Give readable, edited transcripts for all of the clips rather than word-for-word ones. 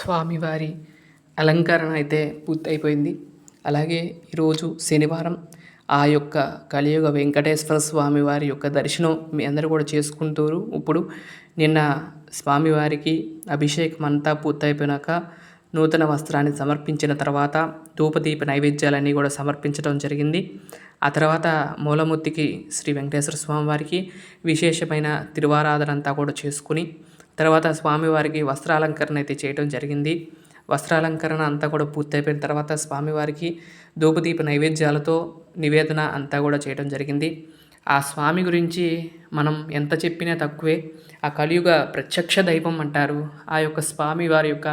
స్వామివారి అలంకరణ అయితే పూర్తయిపోయింది. అలాగే ఈరోజు శనివారం ఆ యొక్క కలియుగ వెంకటేశ్వర స్వామి వారి యొక్క దర్శనం మీ అందరూ కూడా చేసుకుంటారు. ఇప్పుడు నిన్న స్వామివారికి అభిషేకం అంతా పూర్తయిపోయినాక నూతన వస్త్రాన్ని సమర్పించిన తర్వాత ధూపదీప నైవేద్యాలన్నీ కూడా సమర్పించడం జరిగింది. ఆ తర్వాత మూలమూర్తికి శ్రీ వెంకటేశ్వర స్వామి వారికి విశేషమైన తిరువారాధన అంతా కూడా చేసుకుని తర్వాత స్వామివారికి వస్త్రాలంకరణ అయితే చేయడం జరిగింది. వస్త్రాలంకరణ అంతా కూడా పూర్తయిపోయిన తర్వాత స్వామివారికి ధూపదీప నైవేద్యాలతో నివేదన అంతా కూడా చేయడం జరిగింది. ఆ స్వామి గురించి మనం ఎంత చెప్పినా తక్కువే. ఆ కలియుగ ప్రత్యక్ష దైవం అంటారు. ఆ యొక్క స్వామి వారి యొక్క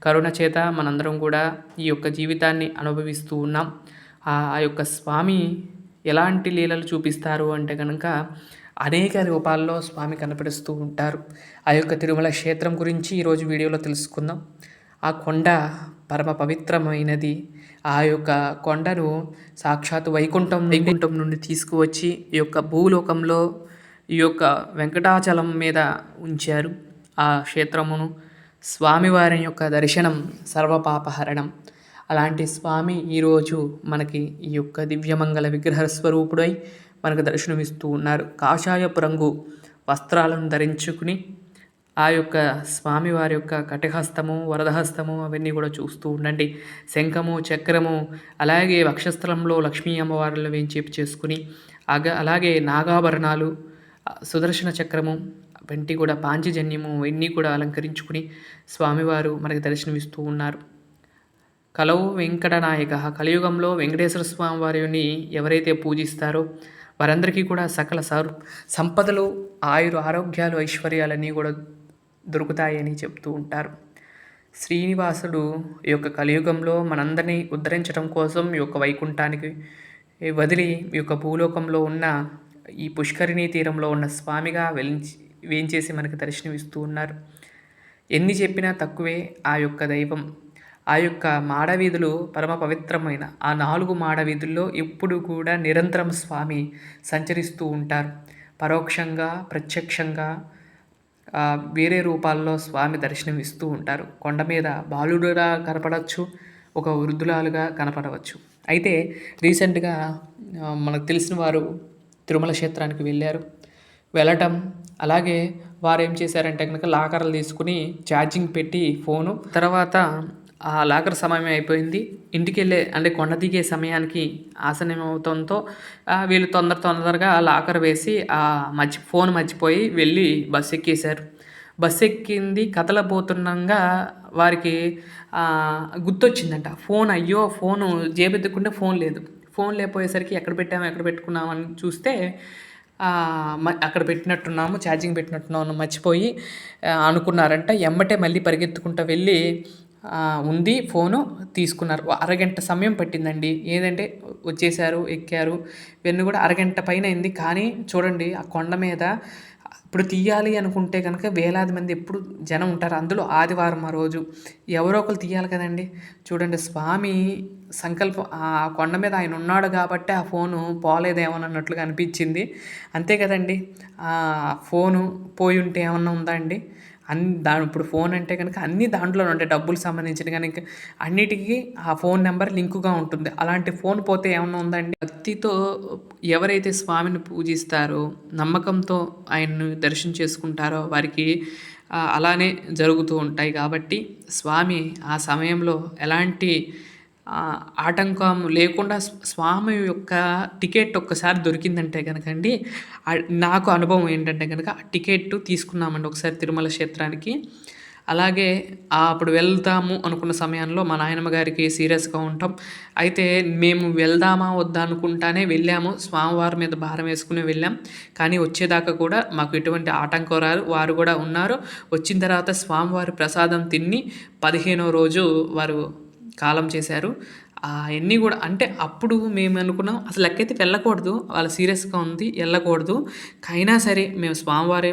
కరుణ చేత మనందరం కూడా ఈ యొక్క జీవితాన్ని అనుభవిస్తూ ఉన్నాం. ఆ యొక్క స్వామి ఎలాంటి లీలలు చూపిస్తారు అంటే కనుక అనేక రూపాల్లో స్వామి కనపడుస్తూ ఉంటారు. ఆ యొక్క తిరుమల క్షేత్రం గురించి ఈరోజు వీడియోలో తెలుసుకుందాం. ఆ కొండ పరమ పవిత్రమైనది. ఆ యొక్క కొండను సాక్షాత్ వైకుంఠం నుండి తీసుకువచ్చి ఈ యొక్క భూలోకంలో ఈ యొక్క వెంకటాచలం మీద ఉంచారు. ఆ క్షేత్రమును స్వామివారి యొక్క దర్శనం సర్వపాపహరణం. అలాంటి స్వామి ఈరోజు మనకి ఈ యొక్క దివ్యమంగళ విగ్రహ స్వరూపుడై మనకు దర్శనమిస్తూ ఉన్నారు. కాషాయపు రంగు వస్త్రాలను ధరించుకుని ఆ యొక్క స్వామివారి యొక్క కటిహస్తము, వరదహస్తము అవన్నీ కూడా చూస్తూ ఉండండి. శంఖము, చక్రము, అలాగే వక్షస్థలంలో లక్ష్మీ అమ్మవారిని వేంచేపు చేసుకుని అలాగే నాగాభరణాలు, సుదర్శన చక్రము వెంటి కూడా పాంచజన్యము ఇవన్నీ కూడా అలంకరించుకుని స్వామివారు మనకి దర్శనమిస్తూ ఉన్నారు. కలవు వెంకటనాయక, కలియుగంలో వెంకటేశ్వర స్వామి వారిని ఎవరైతే పూజిస్తారో వారందరికీ కూడా సకల సంపదలు, ఆరోగ్యాలు, ఐశ్వర్యాలన్నీ కూడా దొరుకుతాయని చెప్తూ ఉంటారు. శ్రీనివాసుడు ఈ యొక్క కలియుగంలో మనందరినీ ఉద్ధరించడం కోసం ఈ యొక్క వైకుంఠానికి వదిలి ఈ యొక్క భూలోకంలో ఉన్న ఈ పుష్కరిణీ తీరంలో ఉన్న స్వామిగా వేంచేసి మనకు దర్శనమిస్తూ ఉన్నారు. ఎన్ని చెప్పినా తక్కువే. ఆ యొక్క దైవం ఆ యొక్క మాడవీధులు పరమ పవిత్రమైన ఆ 4 మాడవీధుల్లో ఎప్పుడు కూడా నిరంతరం స్వామి సంచరిస్తూ ఉంటారు. పరోక్షంగా, ప్రత్యక్షంగా వేరే రూపాల్లో స్వామి దర్శనం ఇస్తూ ఉంటారు. కొండ మీద బాలుడుగా కనపడవచ్చు, ఒక వృద్ధులాలుగా కనపడవచ్చు. అయితే రీసెంట్గా మనకు తెలిసిన వారు తిరుమల క్షేత్రానికి వెళ్ళటం, అలాగే వారు ఏం చేశారంటే కనుక లాకర్లు తీసుకుని ఛార్జింగ్ పెట్టి ఫోను తర్వాత ఆ లాకర్ సమయం అయిపోయింది. ఇంటికి అంటే కొండ దిగే సమయానికి ఆసనం అవుతంతో వీళ్ళు తొందరగా లాకర్ వేసి ఫోన్ మర్చిపోయి వెళ్ళి బస్సు ఎక్కేశారు. బస్సు ఎక్కింది కదలబోతుండగా వారికి గుర్తొచ్చిందంట ఫోన్. అయ్యో ఫోను జేబెత్తుకుంటే ఫోన్ లేదు. ఫోన్ లేకపోయేసరికి ఎక్కడ పెట్టుకున్నామని చూస్తే అక్కడ పెట్టినట్టున్నాము, ఛార్జింగ్ పెట్టినట్టున్నాము మర్చిపోయి అనుకున్నారంట. ఎమ్మటే మళ్ళీ పరిగెత్తుకుంటూ వెళ్ళి ఉంది ఫోను తీసుకున్నారు. అరగంట సమయం పట్టిందండి. ఏదంటే వచ్చేసారు, ఎక్కారు, ఇవన్నీ కూడా అరగంట పైన అయింది. కానీ చూడండి ఆ కొండ మీద ఇప్పుడు తీయాలి అనుకుంటే కనుక వేలాది మంది ఎప్పుడు జనం ఉంటారు. అందులో ఆదివారం ఆ రోజు ఎవరో ఒకరు తీయాలి కదండి. చూడండి స్వామి సంకల్పం ఆ కొండ మీద ఆయన ఉన్నాడు కాబట్టి ఆ ఫోను పోలేదేమోనన్నట్లుగా అనిపించింది. అంతే కదండి. ఫోను పోయి ఉంటే ఏమన్నా ఉందా అండి? ఇప్పుడు ఫోన్ అంటే కనుక అన్నీ దాంట్లోనే ఉంటాయి. డబ్బులు సంబంధించిన కనుక అన్నిటికీ ఆ ఫోన్ నెంబర్ లింకుగా ఉంటుంది. అలాంటి ఫోన్ పోతే ఏమన్నా ఉందండి? భక్తితో ఎవరైతే స్వామిని పూజిస్తారో, నమ్మకంతో ఆయన్ను దర్శనం చేసుకుంటారో వారికి అలానే జరుగుతూ ఉంటాయి. కాబట్టి స్వామి ఆ సమయంలో ఎలాంటి ఆటంకం లేకుండా స్వామి యొక్క టికెట్ ఒక్కసారి దొరికిందంటే కనుకండి, నాకు అనుభవం ఏంటంటే కనుక ఆ టికెట్ తీసుకున్నామండి ఒకసారి తిరుమల క్షేత్రానికి. అలాగే అప్పుడు వెళ్తాము అనుకున్న సమయంలో మా నాయనమ్మ గారికి సీరియస్గా ఉంటాం. అయితే మేము వెళ్దామా వద్దా అనుకుంటానే వెళ్ళాము. స్వామివారి మీద భారం వేసుకుని వెళ్ళాం. కానీ వచ్చేదాకా కూడా మాకు ఎటువంటి ఆటంకం రాదు. వారు కూడా ఉన్నారు. వచ్చిన తర్వాత స్వామివారి ప్రసాదం తిని 15వ రోజు వారు కాలం చేశారు. అవన్నీ కూడా అంటే అప్పుడు మేము అనుకున్నాం అసలు లెక్కైతే వెళ్ళకూడదు, వాళ్ళు సీరియస్గా ఉంది వెళ్ళకూడదు. అయినా సరే మేము స్వామివారి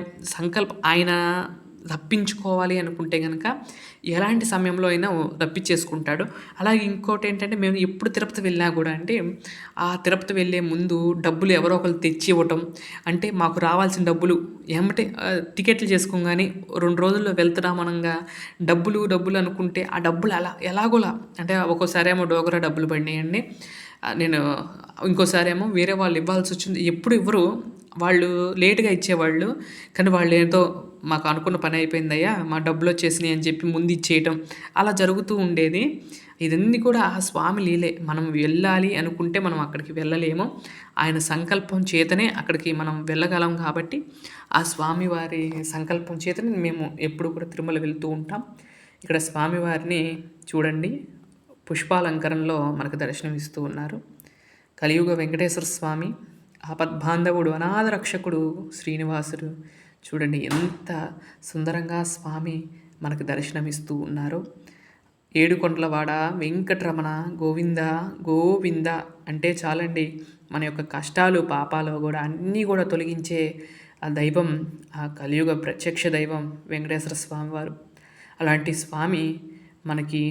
ఆయన రప్పించుకోవాలి అనుకుంటే గనక ఎలాంటి సమయంలో అయినా రప్పించేసుకుంటాడు. అలాగే ఇంకోటేంటంటే మేము ఎప్పుడు తిరుపతి వెళ్ళినా గూడా అంటే, ఆ తిరుపతి వెళ్ళే ముందు డబ్బులు ఎవరో ఒకళ్ళు తెచ్చి ఇవ్వటం. అంటే మాకు రావాల్సిన డబ్బులు ఎమ్మటే టికెట్లు చేసుకోగానే 2 రోజుల్లో వెళ్తున్నాం అనంగా డబ్బులు అనుకుంటే ఆ డబ్బులు ఎలాగోలా అంటే ఒక్కోసారేమో డోగరా డబ్బులు పడినాయండి. నేను ఇంకోసారేమో వేరే వాళ్ళు ఇవ్వాల్సొచ్చింది. ఎప్పుడు ఇవ్వరు. వాళ్ళు లేట్‌గా ఇచ్చేవాళ్ళు. కానీ వాళ్ళేదో మాకు అనుకున్న పని అయిపోయిందయ్యా, మా డబ్బులొచ్చేసినాయి అని చెప్పి ముందు ఇచ్చేయటం. అలా జరుగుతూ ఉండేది. ఇదన్నీ కూడా ఆ స్వామి లీలే. మనం వెళ్ళాలి అనుకుంటే మనం అక్కడికి వెళ్ళలేము. ఆయన సంకల్పం చేతనే అక్కడికి మనం వెళ్ళగలం కాబట్టి, ఆ స్వామివారి సంకల్పం చేతనే మేము ఎప్పుడు కూడా తిరుమల వెళ్తూ ఉంటాం. ఇక్కడ స్వామివారిని చూడండి, పుష్పాలంకరణలో మనకు దర్శనమిస్తూ ఉన్నారు. కలియుగ వెంకటేశ్వర స్వామి, ఆపద్బాంధవుడు, అనాథ రక్షకుడు శ్రీనివాసుడు. చూడండి ఎంత సుందరంగా స్వామి మనకు దర్శనమిస్తూ ఉన్నారో. ఏడుకొండలవాడ వెంకటరమణ గోవింద గోవింద అంటే చాలండి, మన యొక్క కష్టాలు పాపాలు కూడా అన్నీ కూడా తొలగించే ఆ దైవం, ఆ కలియుగ ప్రత్యక్ష దైవం వెంకటేశ్వర స్వామివారు. అలాంటి స్వామి మనకి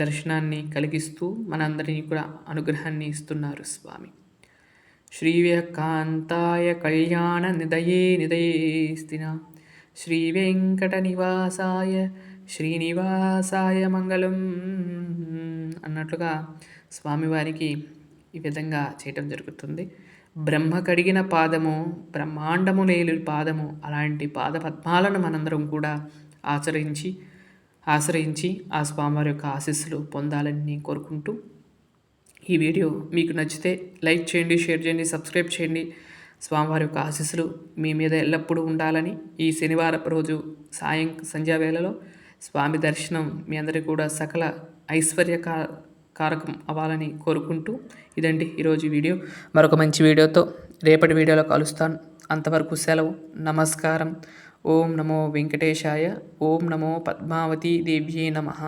దర్శనాన్ని కలిగిస్తూ మనందరినీ కూడా అనుగ్రహాన్ని ఇస్తున్నారు స్వామి. శ్రీవ్యకాంతాయ కళ్యాణ నిదయేస్తిన శ్రీ వెంకట నివాసాయ శ్రీనివాసాయ మంగళం అన్నట్లుగా స్వామివారికి ఈ విధంగా చేయటం జరుగుతుంది. బ్రహ్మ కడిగిన పాదము, బ్రహ్మాండము లేని పాదము, అలాంటి పాద పద్మాలను మనందరం కూడా ఆశ్రయించి ఆ స్వామివారి యొక్క ఆశీస్సులు పొందాలని కోరుకుంటూ, ఈ వీడియో మీకు నచ్చితే లైక్ చేయండి, షేర్ చేయండి, సబ్స్క్రైబ్ చేయండి. స్వామివారి యొక్క ఆశీస్సులు మీ మీద ఎల్లప్పుడూ ఉండాలని ఈ శనివారపు రోజు సంధ్యా వేళలో స్వామి దర్శనం మీ అందరికీ కూడా సకల కారకం అవ్వాలని కోరుకుంటూ, ఇదండి ఈరోజు వీడియో. మరొక మంచి వీడియోతో రేపటి వీడియోలో కలుస్తాను. అంతవరకు సెలవు. నమస్కారం. ఓం నమో వెంకటేశాయ. ఓం నమో పద్మావతీ దేవ్యే నమః.